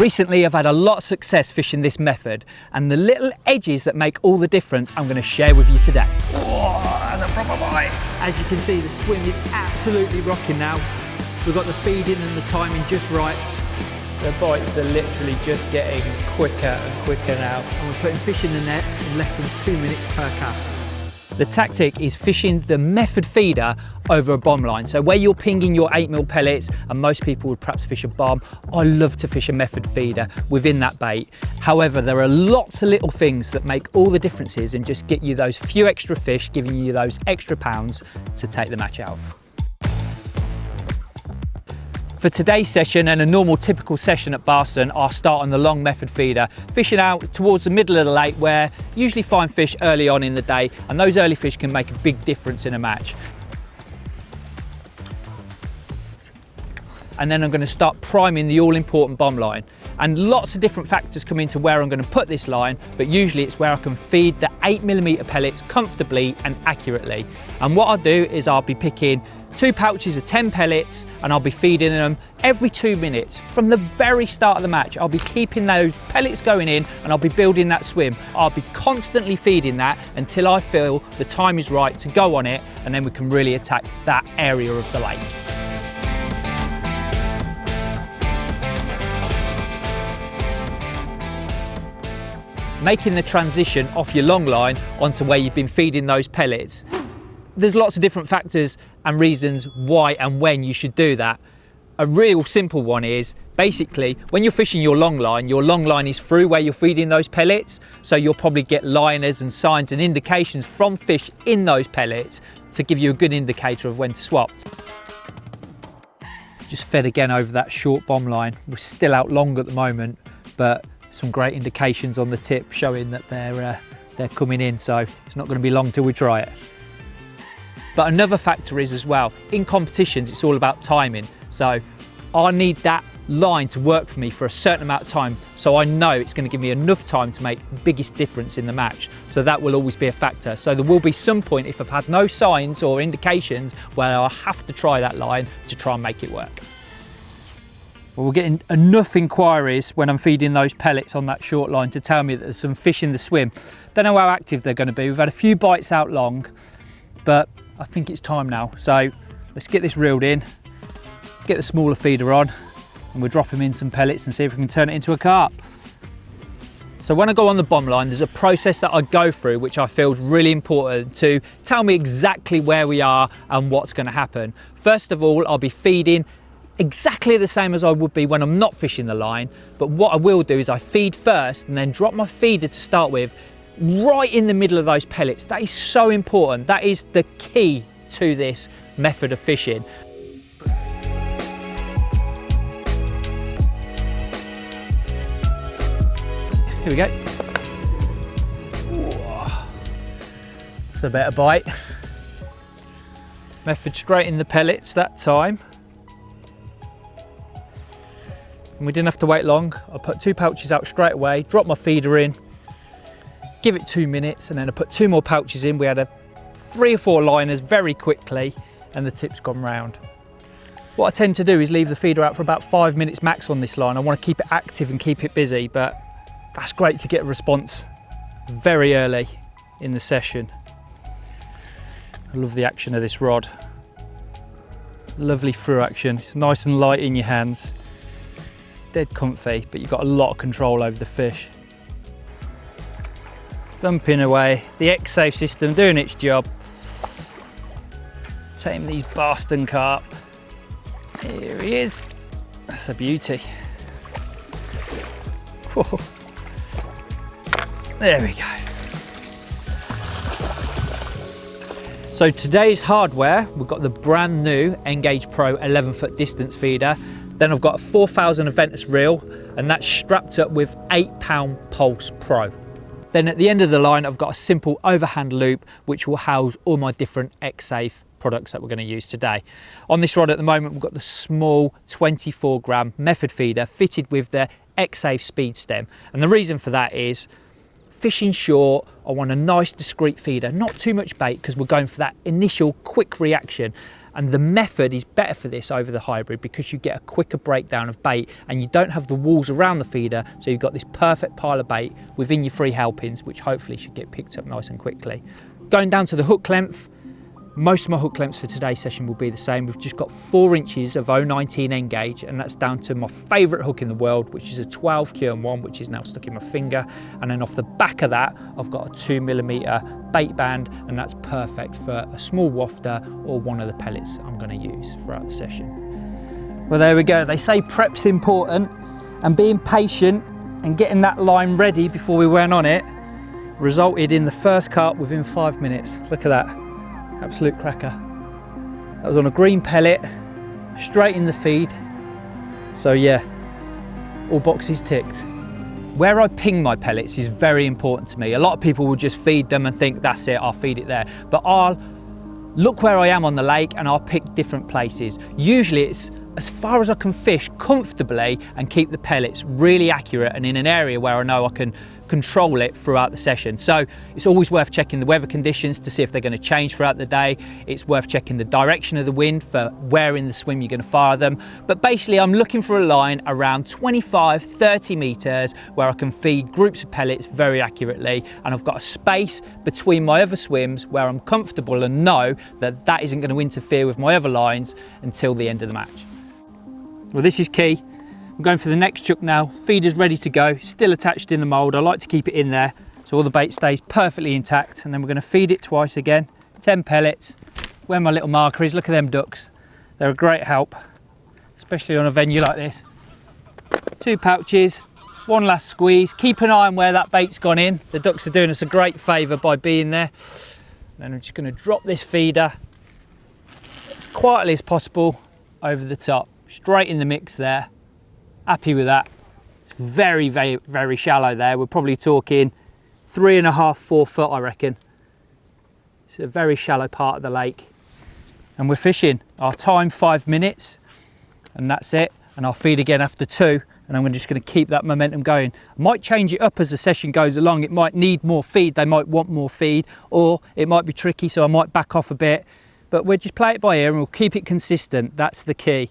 Recently, I've had a lot of success fishing this method, and the little edges that make all the difference I'm going to share with you today. Oh, that's a proper bite. As you can see, the swim is absolutely rocking now. We've got the feeding and the timing just right. The bites are literally just getting quicker and quicker now, and we're putting fish in the net in less than 2 minutes per cast. The tactic is fishing the method feeder over a bomb line. So where you're pinging your 8mm pellets, and most people would perhaps fish a bomb, I love to fish a method feeder within that bait. However, there are lots of little things that make all the differences and just get you those few extra fish, giving you those extra pounds to take the match out. For today's session and a normal typical session at Barston, I'll start on the long method feeder, fishing out towards the middle of the lake where you usually find fish early on in the day, and those early fish can make a big difference in a match. And then I'm going to start priming the all-important bomb line. And lots of different factors come into where I'm going to put this line, but usually it's where I can feed the 8mm pellets comfortably and accurately. And what I'll do is I'll be picking 2 pouches of 10 pellets, and I'll be feeding them every 2 minutes. From the very start of the match, I'll be keeping those pellets going in, and I'll be building that swim. I'll be constantly feeding that until I feel the time is right to go on it, and then we can really attack that area of the lake. Making the transition off your long line onto where you've been feeding those pellets. There's lots of different factors and reasons why and when you should do that. A real simple one is basically when you're fishing your long line is through where you're feeding those pellets, so you'll probably get liners and signs and indications from fish in those pellets to give you a good indicator of when to swap. Just fed again over that short bomb line. We're still out long at the moment, but some great indications on the tip showing that they're coming in, so it's not going to be long till we try it. But another factor is as well, in competitions it's all about timing, so I need that line to work for me for a certain amount of time, so I know it's going to give me enough time to make the biggest difference in the match. So that will always be a factor. So there will be some point, if I've had no signs or indications, where I'll have to try that line to try and make it work. Well, we're getting enough inquiries when I'm feeding those pellets on that short line to tell me that there's some fish in the swim. Don't know how active they're going to be. We've had a few bites out long, but I think it's time now. So let's get this reeled in, get the smaller feeder on, and we'll drop him in some pellets and see if we can turn it into a carp. So when I go on the bomb line, there's a process that I go through which I feel is really important to tell me exactly where we are and what's going to happen. First of all, I'll be feeding exactly the same as I would be when I'm not fishing the line, but what I will do is I feed first and then drop my feeder to start with right in the middle of those pellets. That is so important. That is the key to this method of fishing. Here we go. It's a better bite. Method straight in the pellets that time. And we didn't have to wait long. I put 2 pouches out straight away, drop my feeder in, give it 2 minutes, and then I put 2 more pouches in. We had 3 or 4 liners very quickly, and the tip's gone round. What I tend to do is leave the feeder out for about 5 minutes max on this line. I want to keep it active and keep it busy, but that's great to get a response very early in the session. I love the action of this rod. Lovely through action. It's nice and light in your hands. Dead comfy, but you've got a lot of control over the fish. Thumping away, the X-Safe system doing its job. Tame these Barston carp. Here he is. That's a beauty. Whoa. There we go. So today's hardware, we've got the brand new Engage Pro 11-foot distance feeder. Then I've got a 4000 Aventus reel, and that's strapped up with 8-pound Pulse Pro. Then at the end of the line, I've got a simple overhand loop, which will house all my different X-Safe products that we're going to use today. On this rod at the moment, we've got the small 24-gram method feeder fitted with the X-Safe speed stem. And the reason for that is fishing short, I want a nice discreet feeder, not too much bait because we're going for that initial quick reaction. And the method is better for this over the hybrid because you get a quicker breakdown of bait and you don't have the walls around the feeder, so you've got this perfect pile of bait within your 3 helpings, which hopefully should get picked up nice and quickly. Going down to the hook length, most of my hook lengths for today's session will be the same. We've just got 4 inches of 019 N-gauge, and that's down to my favourite hook in the world, which is a 12 Kern one, which is now stuck in my finger. And then off the back of that, I've got a 2mm bait band, and that's perfect for a small wafter or one of the pellets I'm going to use throughout the session. Well, there we go. They say prep's important, and being patient and getting that line ready before we went on it resulted in the first carp within 5 minutes. Look at that. Absolute cracker. That was on a green pellet, straight in the feed. So yeah, all boxes ticked. Where I ping my pellets is very important to me. A lot of people will just feed them and think that's it, I'll feed it there. But I'll look where I am on the lake and I'll pick different places. Usually it's as far as I can fish comfortably and keep the pellets really accurate and in an area where I know I can control it throughout the session. So it's always worth checking the weather conditions to see if they're going to change throughout the day. It's worth checking the direction of the wind for where in the swim you're going to fire them. But basically I'm looking for a line around 25-30 meters where I can feed groups of pellets very accurately, and I've got a space between my other swims where I'm comfortable and know that that isn't going to interfere with my other lines until the end of the match. Well, this is key. I'm going for the next chuck now. Feeder's ready to go, still attached in the mould. I like to keep it in there so all the bait stays perfectly intact, and then we're going to feed it twice again. 10 pellets. Where my little marker is, look at them ducks. They're a great help, especially on a venue like this. 2 pouches, 1 last squeeze. Keep an eye on where that bait's gone in. The ducks are doing us a great favour by being there. And then I'm just going to drop this feeder as quietly as possible over the top, straight in the mix there. Happy with that. It's very, very, very shallow there. We're probably talking 3.5, 4 foot, I reckon. It's a very shallow part of the lake. And we're fishing. Our time 5 minutes, and that's it. And I'll feed again after 2, and I'm just going to keep that momentum going. I might change it up as the session goes along. It might need more feed. They might want more feed, or it might be tricky, so I might back off a bit. But we'll just play it by ear and we'll keep it consistent. That's the key.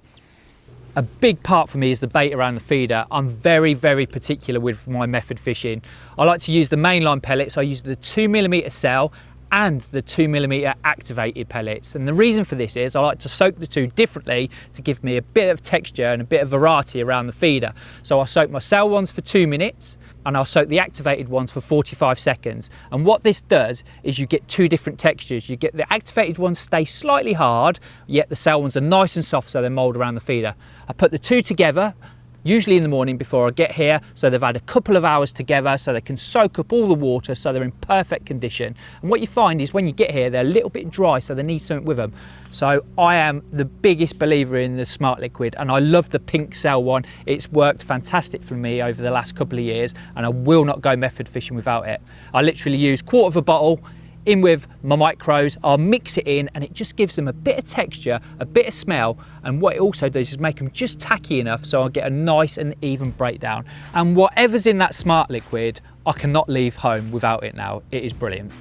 A big part for me is the bait around the feeder. I'm very, very particular with my method fishing. I like to use the mainline pellets. I use the 2mm cell and the 2mm activated pellets. And the reason for this is I like to soak the two differently to give me a bit of texture and a bit of variety around the feeder. So I'll soak my cell ones for 2 minutes, and I'll soak the activated ones for 45 seconds. And what this does is you get 2 different textures. You get the activated ones stay slightly hard, yet the cell ones are nice and soft, so they mould around the feeder. I put the 2 together, usually in the morning before I get here, so they've had a couple of hours together so they can soak up all the water so they're in perfect condition. And what you find is when you get here, they're a little bit dry, so they need something with them. So I am the biggest believer in the Smart Liquid, and I love the pink cell one. It's worked fantastic for me over the last couple of years, and I will not go method fishing without it. I literally use 1/4 of a bottle in with my micros. I'll mix it in, and it just gives them a bit of texture, a bit of smell, and what it also does is make them just tacky enough so I get a nice and even breakdown. And whatever's in that Smart Liquid, I cannot leave home without it now. It is brilliant.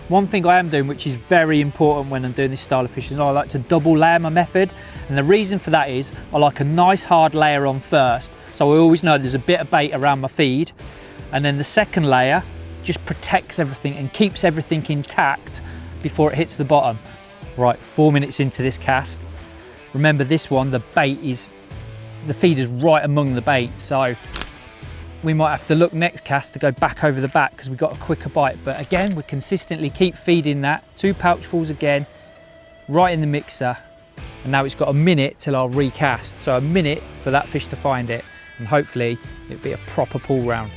One thing I am doing, which is very important when I'm doing this style of fishing, is I like to double layer my method, and the reason for that is I like a nice hard layer on first, so I always know there's a bit of bait around my feed, and then the second layer just protects everything and keeps everything intact before it hits the bottom. Right, 4 minutes into this cast. Remember this one, the feed is right among the bait, so we might have to look next cast to go back over the back because we've got a quicker bite. But again, we consistently keep feeding that. 2 pouchfuls again, right in the mixer. And now it's got a minute till I'll recast. So a minute for that fish to find it, and hopefully it'll be a proper pull round.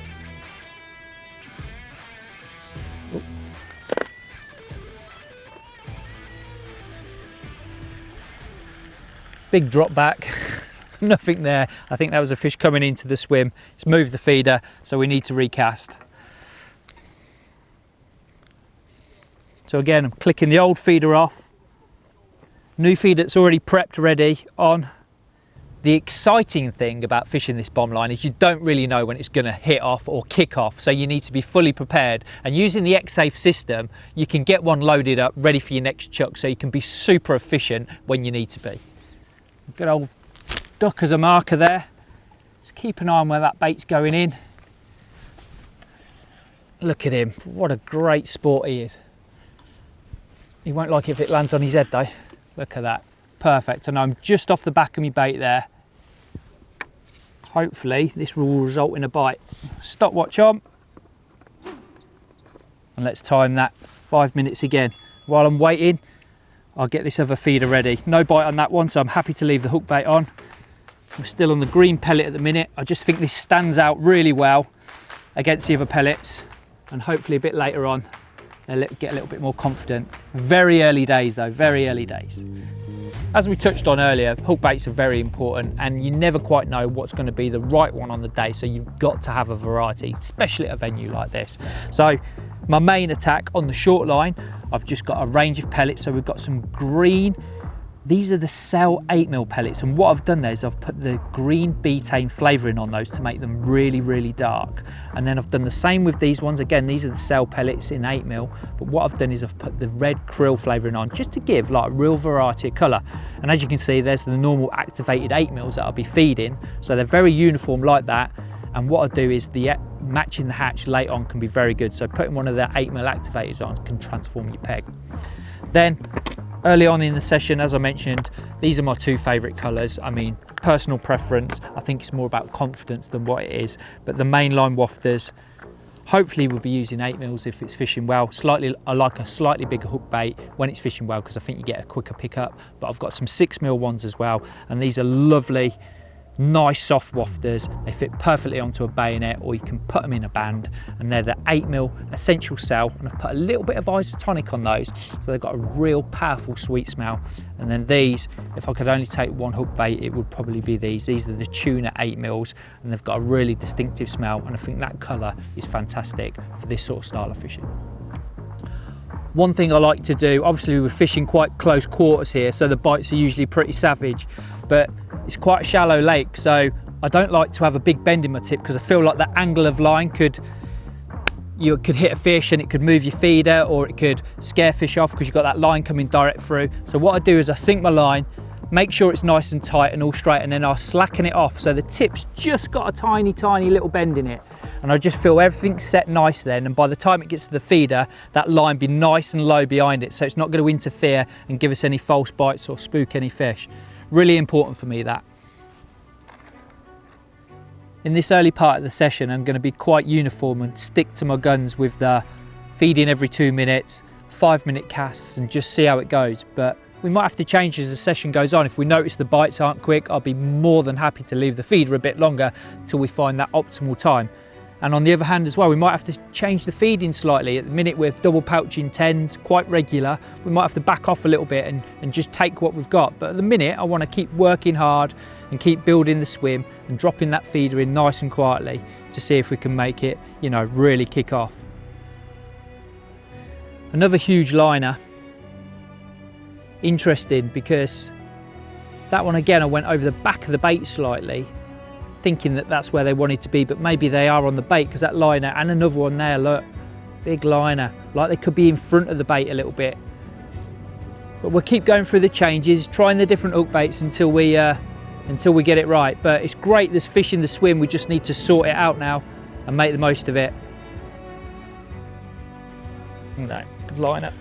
Big drop back, nothing there. I think that was a fish coming into the swim. It's moved the feeder, so we need to recast. So again, I'm clicking the old feeder off. New feed that's already prepped ready on. The exciting thing about fishing this bomb line is you don't really know when it's going to hit off or kick off, so you need to be fully prepared. And using the X-Safe system, you can get one loaded up, ready for your next chuck, so you can be super efficient when you need to be. Good old duck as a marker there. Just keep an eye on where that bait's going in. Look at him, what a great sport he is. He won't like it if it lands on his head though. Look at that, perfect. And I'm just off the back of my bait there. Hopefully this will result in a bite. Stopwatch on. And let's time that 5 minutes again. While I'm waiting, I'll get this other feeder ready. No bite on that one, so I'm happy to leave the hook bait on. We're still on the green pellet at the minute. I just think this stands out really well against the other pellets, and hopefully a bit later on they'll get a little bit more confident. Very early days though, very early days. As we touched on earlier, hook baits are very important, and you never quite know what's going to be the right one on the day, so you've got to have a variety, especially at a venue like this. So my main attack on the short line, I've just got a range of pellets. So we've got some green, these are the Cell 8mm pellets, and what I've done there is I've put the green betaine flavouring on those to make them really, really dark. And then I've done the same with these ones. Again, these are the Cell pellets in 8mm, but what I've done is I've put the red krill flavouring on just to give like a real variety of colour. And as you can see, there's the normal activated 8mm that I'll be feeding, so they're very uniform like that. And what I do is the matching the hatch late on can be very good, so putting one of the 8mm activators on can transform your peg. Then early on in the session, as I mentioned, these are my two favourite colours. I mean, personal preference, I think it's more about confidence than what it is, but the mainline wafters, hopefully we'll be using 8mm if it's fishing well. I like a slightly bigger hook bait when it's fishing well, because I think you get a quicker pickup, but I've got some 6mm ones as well, and these are lovely, nice soft wafters. They fit perfectly onto a bayonet, or you can put them in a band, and they're the 8mm essential cell, and I've put a little bit of isotonic on those, so they've got a real powerful sweet smell. And then these, if I could only take one hook bait, it would probably be these are the tuna 8mm, and they've got a really distinctive smell, and I think that colour is fantastic for this sort of style of fishing. One thing I like to do, obviously we're fishing quite close quarters here, so the bites are usually pretty savage, but it's quite a shallow lake, so I don't like to have a big bend in my tip, because I feel like the angle of line you could hit a fish and it could move your feeder, or it could scare fish off because you've got that line coming direct through. So what I do is I sink my line, make sure it's nice and tight and all straight, and then I'll slacken it off so the tip's just got a tiny, tiny little bend in it. And I just feel everything's set nice then, and by the time it gets to the feeder, that line be nice and low behind it, so it's not going to interfere and give us any false bites or spook any fish. Really important for me, that. In this early part of the session, I'm going to be quite uniform and stick to my guns with the feeding every 2 minutes, 5-minute casts, and just see how it goes. But we might have to change as the session goes on. If we notice the bites aren't quick, I'll be more than happy to leave the feeder a bit longer till we find that optimal time. And on the other hand as well, we might have to change the feeding slightly. At the minute we're double pouching 10s, quite regular. We might have to back off a little bit and just take what we've got. But at the minute, I want to keep working hard and keep building the swim and dropping that feeder in nice and quietly to see if we can make it, you know, really kick off. Another huge liner. Interesting, because that one again, I went over the back of the bait slightly, thinking that that's where they wanted to be, but maybe they are on the bait, because that liner, and another one there, look, big liner, like they could be in front of the bait a little bit. But we'll keep going through the changes, trying the different hook baits until we get it right. But it's great, there's fish in the swim, we just need to sort it out now and make the most of it. No, good liner.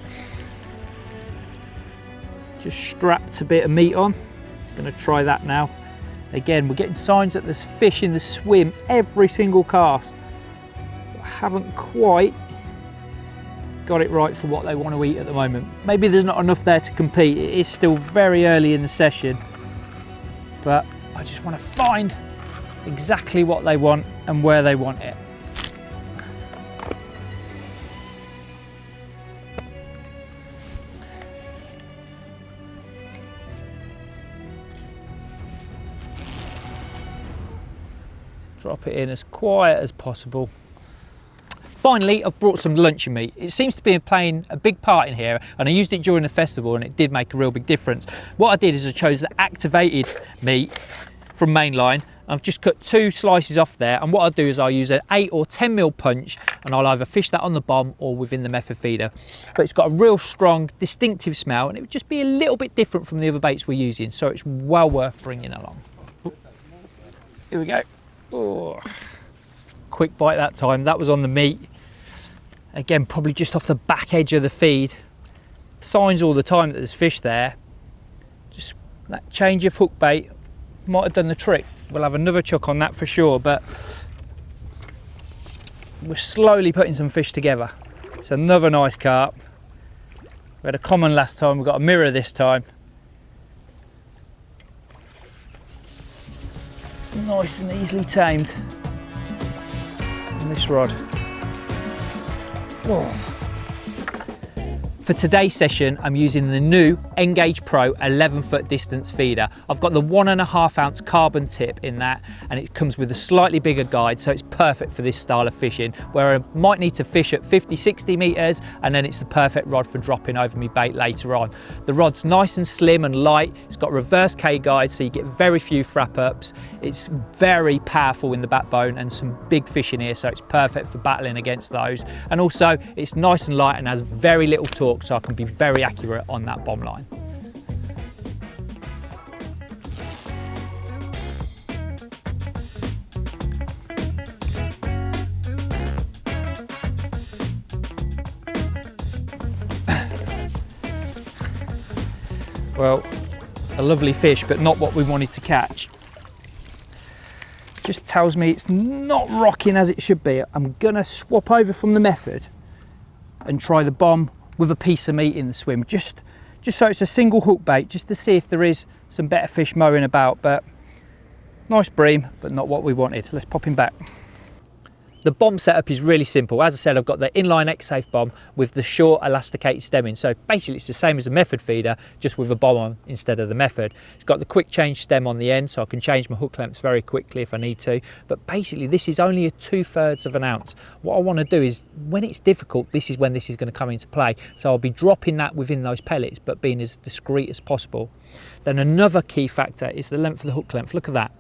Just strapped a bit of meat on, gonna try that now. Again, we're getting signs that there's fish in the swim every single cast. I haven't quite got it right for what they want to eat at the moment. Maybe there's not enough there to compete. It is still very early in the session, but I just want to find exactly what they want and where they want it. Drop it in as quiet as possible. Finally, I've brought some luncheon meat. It seems to be playing a big part in here, and I used it during the festival and it did make a real big difference. What I did is I chose the activated meat, from mainline. I've just cut 2 slices off there, and what I'll do is I'll use an 8 or 10 mil punch, and I'll either fish that on the bomb or within the method feeder. But it's got a real strong, distinctive smell, and it would just be a little bit different from the other baits we're using, so it's well worth bringing along. Here we go. Oh. Quick bite that time. That was on the meat. Again, probably just off the back edge of the feed. Signs all the time that there's fish there. Just that change of hook bait might have done the trick. We'll have another chuck on that for sure, but we're slowly putting some fish together. It's another nice carp. We had a common last time, we've got a mirror this time. Nice and easily tamed on this rod. Oh. For today's session, I'm using the new Engage Pro 11-foot distance feeder. I've got the 1.5 ounce carbon tip in that, and it comes with a slightly bigger guide, so it's perfect for this style of fishing, where I might need to fish at 50, 60 meters, and then it's the perfect rod for dropping over me bait later on. The rod's nice and slim and light. It's got reverse K guide, so you get very few frap ups. It's very powerful in the backbone and some big fish in here, so it's perfect for battling against those. And also, it's nice and light and has very little torque, so I can be very accurate on that bomb line. Well, a lovely fish, but not what we wanted to catch. Just tells me it's not rocking as it should be. I'm gonna swap over from the method and try the bomb with a piece of meat in the swim, just so it's a single hook bait, just to see if there is some better fish mowing about. But nice bream, but not what we wanted. Let's pop him back. The bomb setup is really simple. As I said, I've got the inline X-Safe bomb with the short elasticated stemming. So basically it's the same as a method feeder, just with a bomb on instead of the method. It's got the quick change stem on the end, so I can change my hook lengths very quickly if I need to. But basically this is only a 2/3 of an ounce. What I want to do is, when it's difficult, this is when this is going to come into play. So I'll be dropping that within those pellets, but being as discreet as possible. Then another key factor is the length of the hook length. Look at that.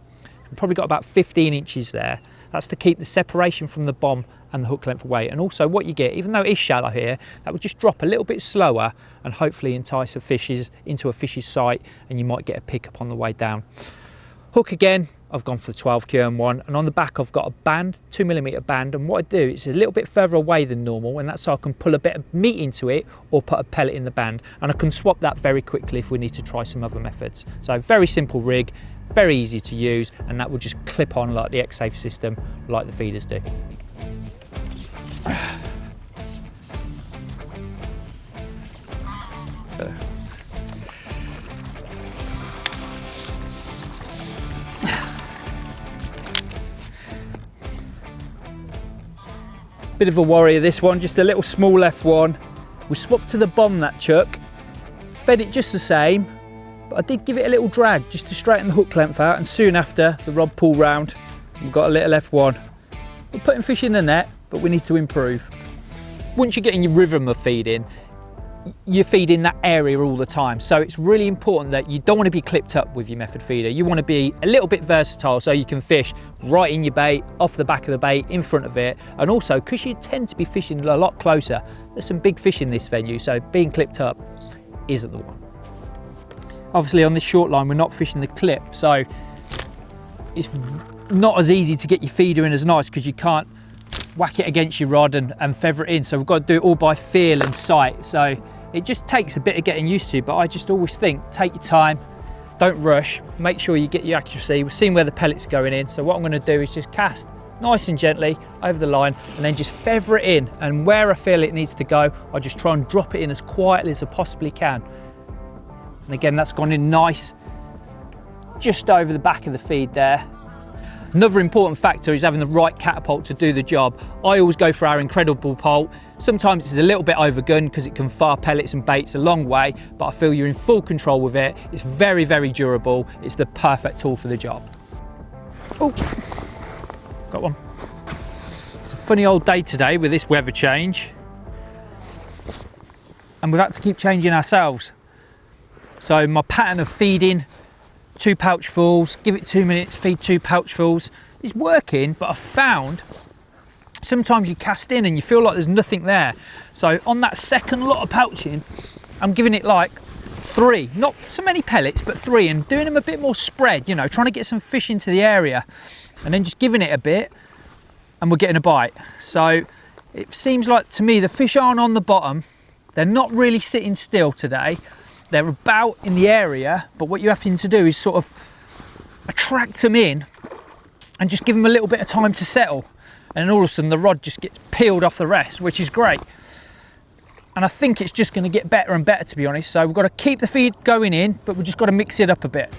We've probably got about 15 inches there. That's to keep the separation from the bomb and the hook length away. And also what you get, even though it is shallow here, that would just drop a little bit slower and hopefully entice into a fish's sight, and you might get a pickup on the way down. Hook again, I've gone for the 12 kern one, and on the back I've got a band, 2mm band, and what I do is a little bit further away than normal, and that's so I can pull a bit of meat into it or put a pellet in the band, and I can swap that very quickly if we need to try some other methods. So very simple rig, very easy to use, and that will just clip on like the X-Safe system, like the feeders do. Bit of a warrior this one, just a little small left one. We swapped to the bomb that chuck, fed it just the same, but I did give it a little drag just to straighten the hook length out, and soon after the rod pulled round, we've got a little F1. We're putting fish in the net, but we need to improve. Once you're getting your rhythm of feeding, you feed in that area all the time, so it's really important that you don't want to be clipped up with your method feeder. You want to be a little bit versatile, so you can fish right in your bait, off the back of the bait, in front of it, and also because you tend to be fishing a lot closer, there's some big fish in this venue, so being clipped up isn't the one. Obviously on this short line we're not fishing the clip, so it's not as easy to get your feeder in as nice because you can't whack it against your rod and feather it in, so we've got to do it all by feel and sight. So it just takes a bit of getting used to, but I just always think take your time, don't rush, make sure you get your accuracy. We're seeing where the pellets are going in, so what I'm going to do is just cast nice and gently over the line and then just feather it in, and where I feel it needs to go I just try and drop it in as quietly as I possibly can. And again, that's gone in nice just over the back of the feed there. Another important factor is having the right catapult to do the job. I always go for our Incredible Pult. Sometimes it's a little bit overgunned because it can fire pellets and baits a long way, but I feel you're in full control with it. It's very, very durable. It's the perfect tool for the job. Oh, got one. It's a funny old day today with this weather change, and we've had to keep changing ourselves. So my pattern of feeding 2 pouchfuls, give it 2 minutes, feed 2 pouchfuls. It's working, but I've found sometimes you cast in and you feel like there's nothing there. So on that second lot of pouching, I'm giving it like 3, not so many pellets, but 3, and doing them a bit more spread, you know, trying to get some fish into the area, and then just giving it a bit, and we're getting a bite. So it seems like to me the fish aren't on the bottom. They're not really sitting still today. They're about in the area, but what you have to do is sort of attract them in and just give them a little bit of time to settle. And then all of a sudden the rod just gets peeled off the rest, which is great. And I think it's just going to get better and better, to be honest. So we've got to keep the feed going in, but we've just got to mix it up a bit.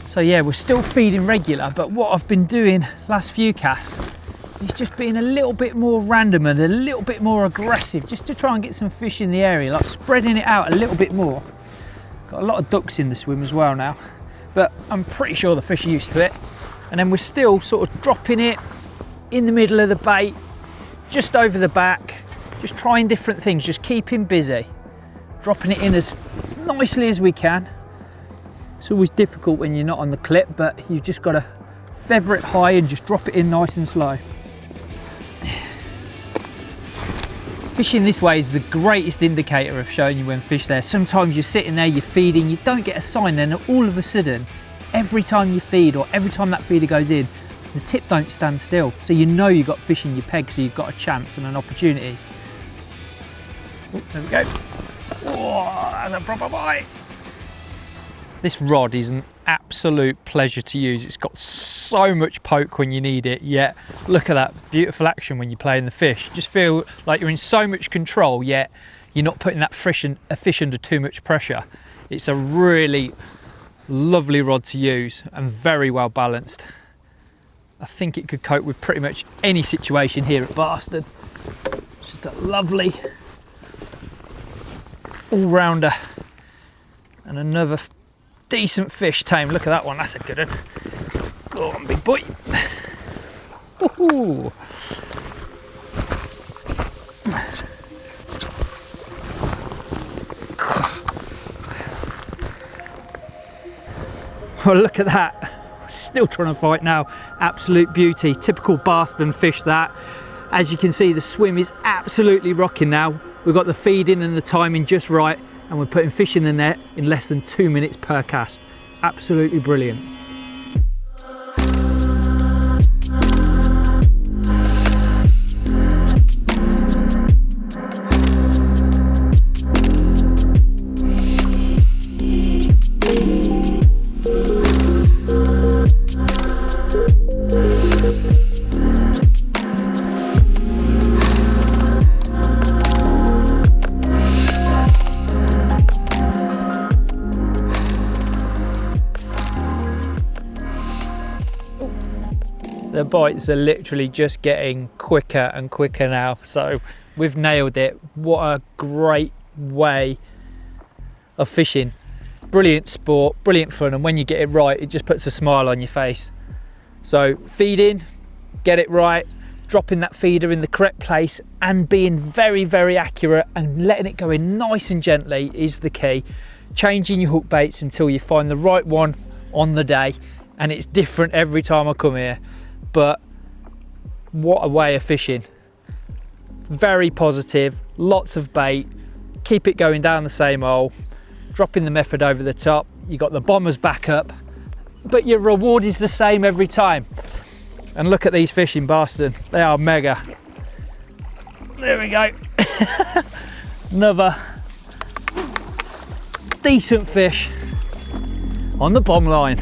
So yeah, we're still feeding regular, but what I've been doing last few casts is just being a little bit more random and a little bit more aggressive, just to try and get some fish in the area, like spreading it out a little bit more. Got a lot of ducks in the swim as well now, but I'm pretty sure the fish are used to it. And then we're still sort of dropping it in the middle of the bait, just over the back, just trying different things, just keeping busy, dropping it in as nicely as we can. It's always difficult when you're not on the clip, but you've just got to feather it high and just drop it in nice and slow. Fishing this way is the greatest indicator of showing you when fish there. Sometimes you're sitting there, you're feeding, you don't get a sign, then all of a sudden, every time you feed or every time that feeder goes in, the tip don't stand still. So you know you've got fish in your peg, so you've got a chance and an opportunity. Oh, there we go. Oh, that's a proper bite. This rod is an absolute pleasure to use. It's got so much poke when you need it, yet look at that beautiful action when you're playing the fish. You just feel like you're in so much control, yet you're not putting that fish under too much pressure. It's a really lovely rod to use and very well balanced. I think it could cope with pretty much any situation here at Barston. It's just a lovely all-rounder. And another decent fish tame. Look at that one, that's a good one. Go on, big boy. Woohoo! Well, look at that. Still trying to fight now. Absolute beauty. Typical Barston fish, that. As you can see, the swim is absolutely rocking now. We've got the feeding and the timing just right, and we're putting fish in the net in less than 2 minutes per cast. Absolutely brilliant. The bites are literally just getting quicker and quicker now, so we've nailed it. What a great way of fishing. Brilliant sport, brilliant fun, and when you get it right, it just puts a smile on your face. So feeding, get it right, dropping that feeder in the correct place and being very, very accurate and letting it go in nice and gently is the key. Changing your hook baits until you find the right one on the day, and it's different every time I come here. But what a way of fishing. Very positive, lots of bait, keep it going down the same hole, dropping the method over the top. You got the bombers back up, but your reward is the same every time. And look at these fish in Barston, they are mega. There we go. Another decent fish on the bomb line.